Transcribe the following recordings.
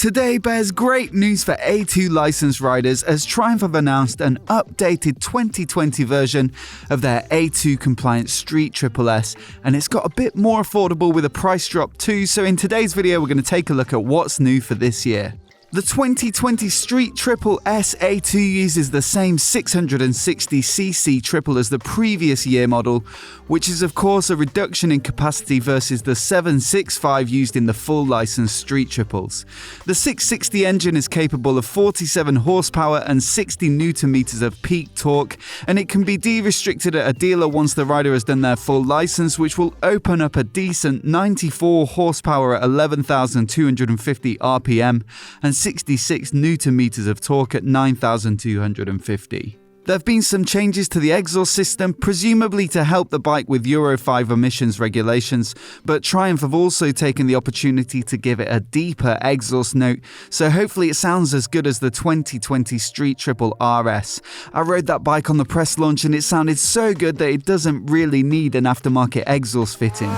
Today bears great news for A2 licensed riders as Triumph have announced an updated 2020 version of their A2 compliant Street Triple S, and it's got a bit more affordable with a price drop too. So in today's video we're going to take a look at what's new for this year. The 2020 Street Triple S A2 uses the same 660cc triple as the previous year model, which is of course a reduction in capacity versus the 765 used in the full licensed Street Triples. The 660 engine is capable of 47 horsepower and 60 Nm of peak torque, and it can be de-restricted at a dealer once the rider has done their full license, which will open up a decent 94 horsepower at 11,250 RPM and 66 Nm of torque at 9,250. There have been some changes to the exhaust system, presumably to help the bike with Euro 5 emissions regulations, but Triumph have also taken the opportunity to give it a deeper exhaust note, so hopefully it sounds as good as the 2020 Street Triple RS. I rode that bike on the press launch and it sounded so good that it doesn't really need an aftermarket exhaust fitting.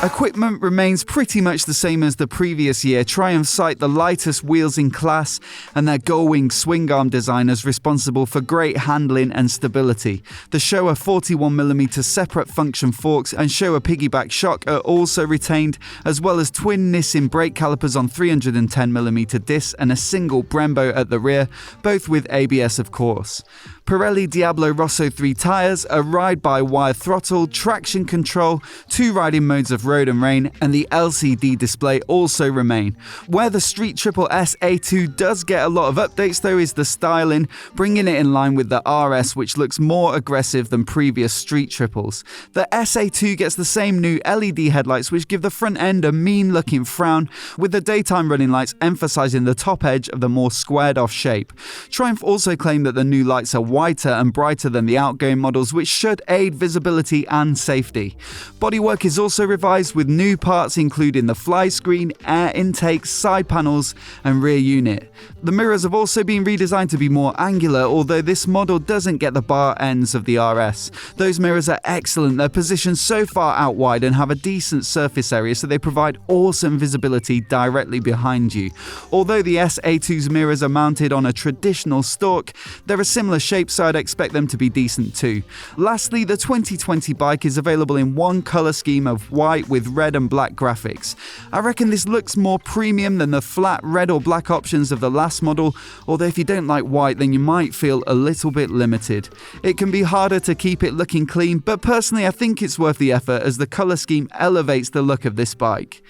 Equipment remains pretty much the same as the previous year. Triumph cite the lightest wheels in class and their gull-wing swing arm design is responsible for great handling and stability. The Showa 41mm separate function forks and Showa piggyback shock are also retained, as well as twin Nissin brake calipers on 310mm discs and a single Brembo at the rear, both with ABS of course. Pirelli Diablo Rosso 3 tyres, a ride-by-wire throttle, traction control, 2 riding modes of road and rain, and the LCD display also remain. Where the Street Triple S A2 does get a lot of updates though is the styling, bringing it in line with the RS, which looks more aggressive than previous Street Triples. The SA2 gets the same new LED headlights which give the front end a mean-looking frown, with the daytime running lights emphasising the top edge of the more squared-off shape. Triumph also claim that the new lights are whiter and brighter than the outgoing models, which should aid visibility and safety. Bodywork is also revised with new parts including the fly screen, air intake, side panels and rear unit. The mirrors have also been redesigned to be more angular, although this model doesn't get the bar ends of the RS. Those mirrors are excellent, they're positioned so far out wide and have a decent surface area, so they provide awesome visibility directly behind you. Although the SA2's mirrors are mounted on a traditional stalk, they're a similar shape, so I'd expect them to be decent too. Lastly, the 2020 bike is available in one colour scheme of white with red and black graphics. I reckon this looks more premium than the flat red or black options of the last model, although if you don't like white then you might feel a little bit limited. It can be harder to keep it looking clean, but personally I think it's worth the effort as the colour scheme elevates the look of this bike.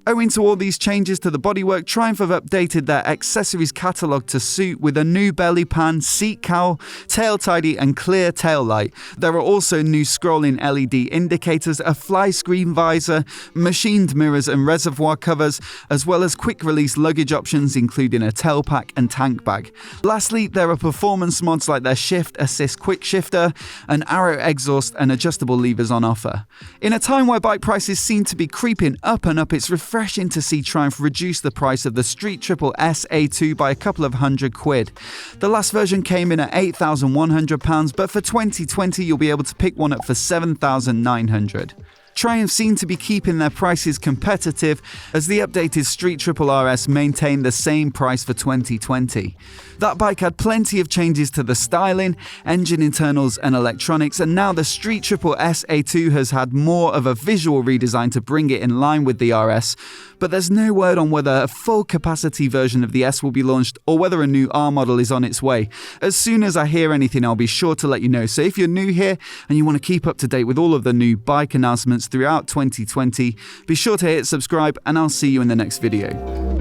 Owing to all these changes to the bodywork, Triumph have updated their accessories catalogue to suit with a new belly pan, seat cowl, tail tidy and clear tail light. There are also new scrolling LED indicators, a fly screen visor, machined mirrors and reservoir covers, as well as quick release luggage options including a tail pack and tank bag. Lastly, there are performance mods like their shift assist quick shifter, an arrow exhaust and adjustable levers on offer. In a time where bike prices seem to be creeping up and up, it's refreshing to see Triumph reduce the price of the Street Triple S A2 by a couple of £100. The last version came in at £8,100, but for 2020 you'll be able to pick one up for £7,900. Triumph seem to be keeping their prices competitive as the updated Street Triple RS maintained the same price for 2020. That bike had plenty of changes to the styling, engine internals and electronics, and now the Street Triple S A2 has had more of a visual redesign to bring it in line with the RS, but there's no word on whether a full capacity version of the S will be launched or whether a new R model is on its way. As soon as I hear anything I'll be sure to let you know, so if you're new here and you want to keep up to date with all of the new bike announcements throughout 2020, be sure to hit subscribe and I'll see you in the next video.